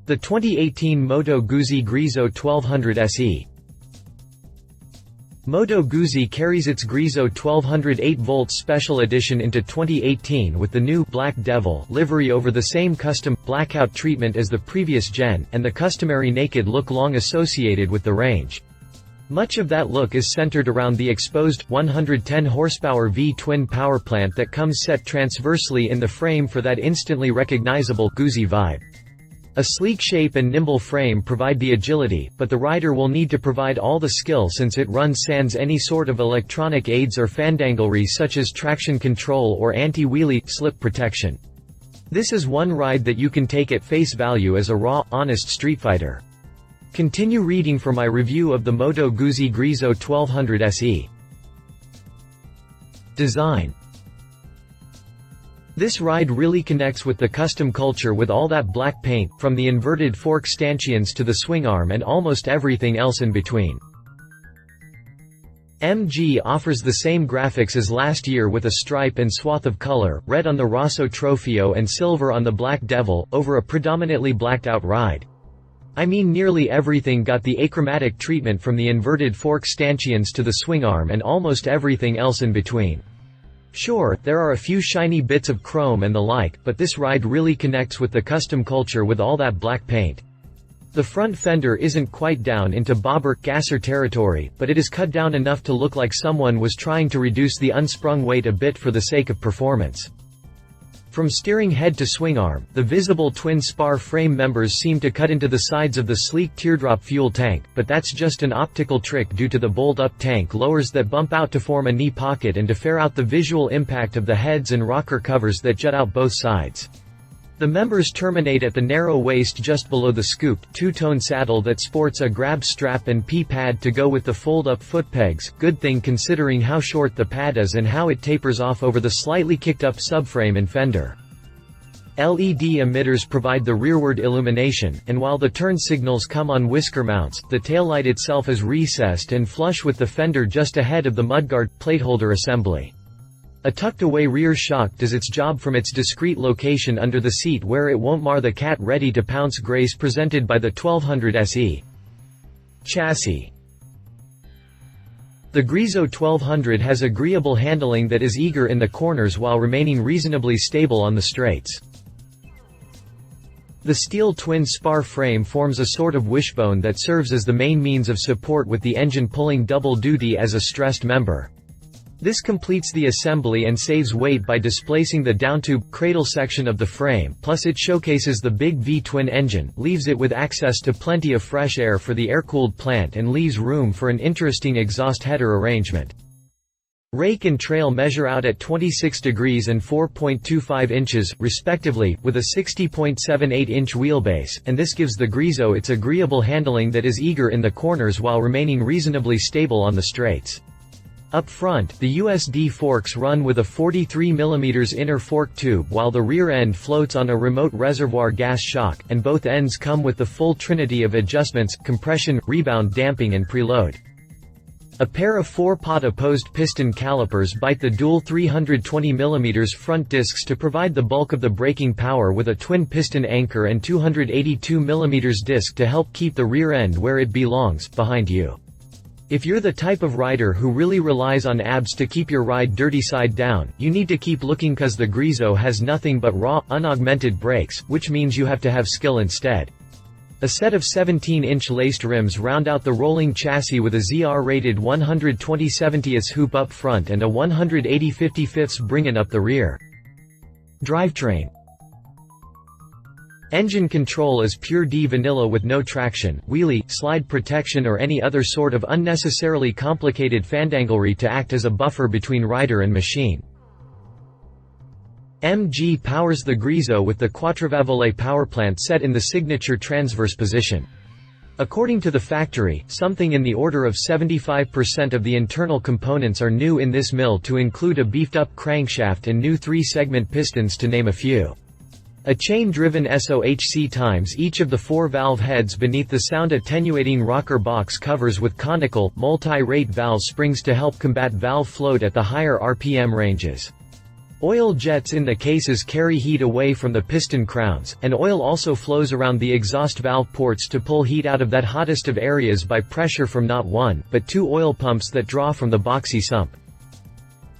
The 2018 Moto Guzzi Griso 1200 SE. Moto Guzzi carries its Griso 1200 8V Special Edition into 2018 with the new Black Devil livery over the same custom blackout treatment as the previous gen, and the customary naked look long associated with the range. Much of that look is centered around the exposed 110 horsepower V-twin powerplant that comes set transversely in the frame for that instantly recognizable Guzzi vibe. A sleek shape and nimble frame provide the agility, but the rider will need to provide all the skill since it runs sans any sort of electronic aids or fandanglery such as traction control or anti-wheelie slip protection. This is one ride that you can take at face value as a raw, honest streetfighter. Continue reading for my review of the Moto Guzzi Griso 1200 SE. Design. This ride really connects with the custom culture with all that black paint, from the inverted fork stanchions to the swing arm and almost everything else in between. MG offers the same graphics as last year with a stripe and swath of color, red on the Rosso Trofeo and silver on the Black Devil, over a predominantly blacked out ride. I mean, nearly everything got the achromatic treatment from the inverted fork stanchions to the swing arm and almost everything else in between. Sure, there are a few shiny bits of chrome and the like, but this ride really connects with the custom culture with all that black paint. The front fender isn't quite down into bobber, gasser territory, but it is cut down enough to look like someone was trying to reduce the unsprung weight a bit for the sake of performance. From steering head to swing arm, the visible twin spar frame members seem to cut into the sides of the sleek teardrop fuel tank, but that's just an optical trick due to the bolt-up tank lowers that bump out to form a knee pocket and to fair out the visual impact of the heads and rocker covers that jut out both sides. The members terminate at the narrow waist just below the scooped, two-tone saddle that sports a grab strap and P-pad to go with the fold-up foot pegs, good thing considering how short the pad is and how it tapers off over the slightly kicked-up subframe and fender. LED emitters provide the rearward illumination, and while the turn signals come on whisker mounts, the taillight itself is recessed and flush with the fender just ahead of the mudguard plateholder assembly. A tucked-away rear shock does its job from its discreet location under the seat where it won't mar the cat-ready-to-pounce grace presented by the 1200 SE. Chassis. The Griso 1200 has agreeable handling that is eager in the corners while remaining reasonably stable on the straights. The steel twin spar frame forms a sort of wishbone that serves as the main means of support with the engine pulling double duty as a stressed member. This completes the assembly and saves weight by displacing the downtube cradle section of the frame, plus it showcases the big V-twin engine, leaves it with access to plenty of fresh air for the air-cooled plant and leaves room for an interesting exhaust header arrangement. Rake and trail measure out at 26 degrees and 4.25 inches, respectively, with a 60.78-inch wheelbase, and this gives the Griso its agreeable handling that is eager in the corners while remaining reasonably stable on the straights. Up front, the USD forks run with a 43mm inner fork tube while the rear end floats on a remote reservoir gas shock, and both ends come with the full trinity of adjustments: compression, rebound damping and preload. A pair of 4-pot opposed piston calipers bite the dual 320mm front discs to provide the bulk of the braking power, with a twin piston anchor and 282mm disc to help keep the rear end where it belongs, behind you. If you're the type of rider who really relies on abs to keep your ride dirty side down, you need to keep looking, cause the Griso has nothing but raw, unaugmented brakes, which means you have to have skill instead. A set of 17-inch laced rims round out the rolling chassis with a ZR-rated 120/70 hoop up front and a 180/55 bringing up the rear. Drivetrain. Engine control is pure D vanilla with no traction, wheelie, slide protection or any other sort of unnecessarily complicated fandanglery to act as a buffer between rider and machine. MG powers the Griso with the Quattrovavole powerplant set in the signature transverse position. According to the factory, something in the order of 75% of the internal components are new in this mill, to include a beefed-up crankshaft and new 3-segment pistons to name a few. A chain-driven SOHC times each of the 4 valve heads beneath the sound-attenuating rocker box covers with conical, multi-rate valve springs to help combat valve float at the higher RPM ranges. Oil jets in the cases carry heat away from the piston crowns, and oil also flows around the exhaust valve ports to pull heat out of that hottest of areas by pressure from not one, but two oil pumps that draw from the boxy sump.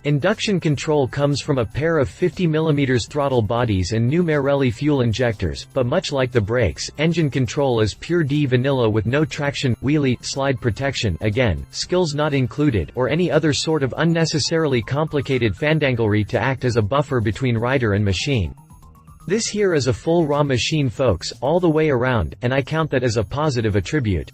Induction control comes from a pair of 50 mm throttle bodies and new Marelli fuel injectors, but much like the brakes, engine control is pure D vanilla with no traction, wheelie, slide protection again, skills not included, or any other sort of unnecessarily complicated fandanglery to act as a buffer between rider and machine. This here is a full raw machine folks, all the way around, and I count that as a positive attribute.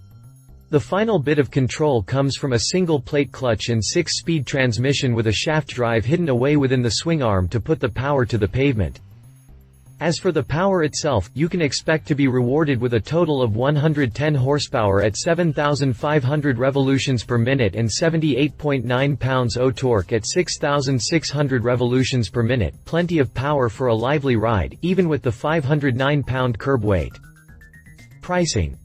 The final bit of control comes from a single-plate clutch and 6-speed transmission with a shaft drive hidden away within the swing arm to put the power to the pavement. As for the power itself, you can expect to be rewarded with a total of 110 horsepower at 7,500 revolutions per minute and 78.9 pounds-o torque at 6,600 revolutions per minute, plenty of power for a lively ride, even with the 509-pound curb weight. Pricing.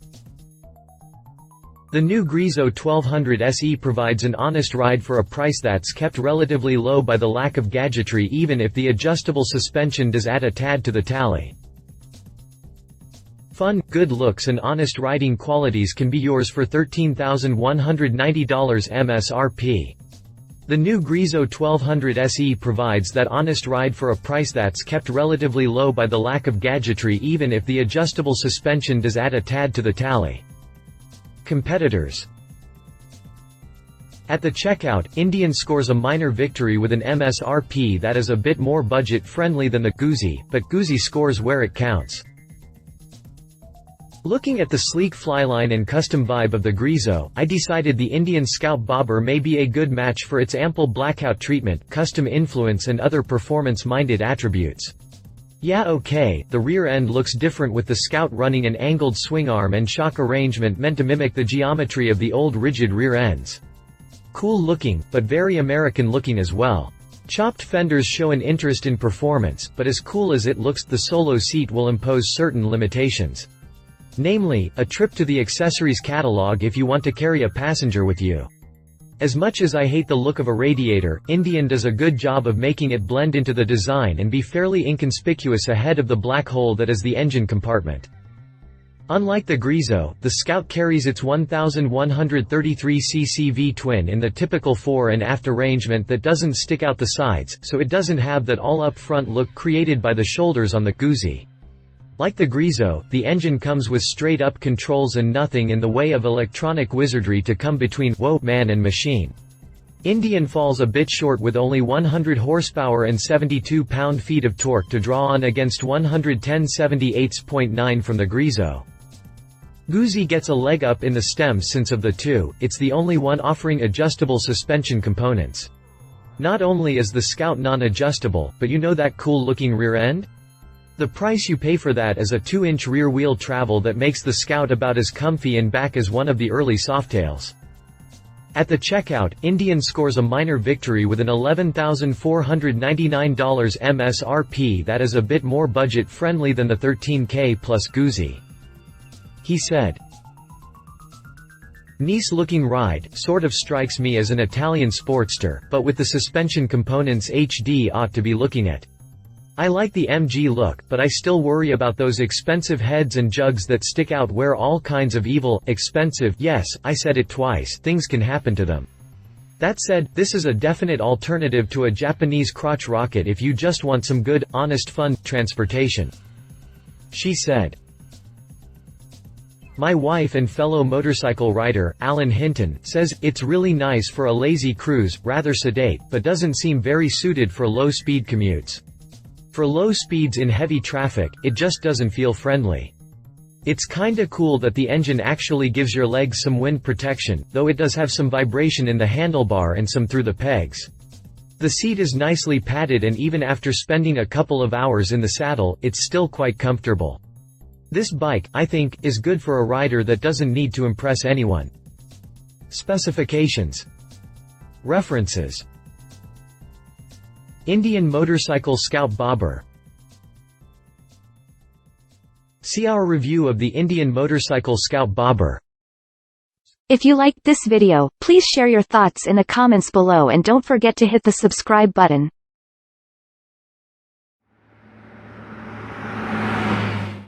The new Griso 1200 SE provides an honest ride for a price that's kept relatively low by the lack of gadgetry, even if the adjustable suspension does add a tad to the tally. Fun, good looks and honest riding qualities can be yours for $13,190 MSRP. The new Griso 1200 SE provides that honest ride for a price that's kept relatively low by the lack of gadgetry, even if the adjustable suspension does add a tad to the tally. Competitors. At the checkout, Indian scores a minor victory with an MSRP that is a bit more budget-friendly than the Guzzi, but Guzzi scores where it counts. Looking at the sleek flyline and custom vibe of the Griso, I decided the Indian Scout Bobber may be a good match for its ample blackout treatment, custom influence and other performance-minded attributes. Yeah, okay, the rear end looks different with the Scout running an angled swing arm and shock arrangement meant to mimic the geometry of the old rigid rear ends. Cool looking, but very American looking as well. Chopped fenders show an interest in performance, but as cool as it looks, the solo seat will impose certain limitations. Namely, a trip to the accessories catalog if you want to carry a passenger with you. As much as I hate the look of a radiator, Indian does a good job of making it blend into the design and be fairly inconspicuous ahead of the black hole that is the engine compartment. Unlike the Griso, the Scout carries its 1133cc V-twin in the typical fore and aft arrangement that doesn't stick out the sides, so it doesn't have that all-up-front look created by the shoulders on the Guzzi. Like the Griso, the engine comes with straight-up controls and nothing in the way of electronic wizardry to come between man and machine. Indian falls a bit short with only 100 horsepower and 72 pound-feet of torque to draw on against 110/78.9 from the Griso. Guzzi gets a leg up in the stems since of the two, it's the only one offering adjustable suspension components. Not only is the Scout non-adjustable, but you know that cool-looking rear end? The price you pay for that is a 2-inch rear wheel travel that makes the Scout about as comfy in back as one of the early Softails. At the checkout, Indian scores a minor victory with an $11,499 MSRP that is a bit more budget-friendly than the 13K plus Guzzi. He said, "Nice-looking ride, sort of strikes me as an Italian Sportster, but with the suspension components HD ought to be looking at. I like the MG look, but I still worry about those expensive heads and jugs that stick out where all kinds of evil, expensive, yes, I said it twice, things can happen to them. That said, this is a definite alternative to a Japanese crotch rocket if you just want some good, honest fun, transportation." She said. My wife and fellow motorcycle rider, Alan Hinton, says, "It's really nice for a lazy cruise, rather sedate, but doesn't seem very suited for low-speed commutes. For low speeds in heavy traffic, it just doesn't feel friendly. It's kinda cool that the engine actually gives your legs some wind protection, though it does have some vibration in the handlebar and some through the pegs. The seat is nicely padded and even after spending a couple of hours in the saddle, it's still quite comfortable. This bike, I think, is good for a rider that doesn't need to impress anyone." Specifications. References. Indian Motorcycle Scout Bobber. See our review of the Indian Motorcycle Scout Bobber. If you liked this video, please share your thoughts in the comments below and don't forget to hit the subscribe button.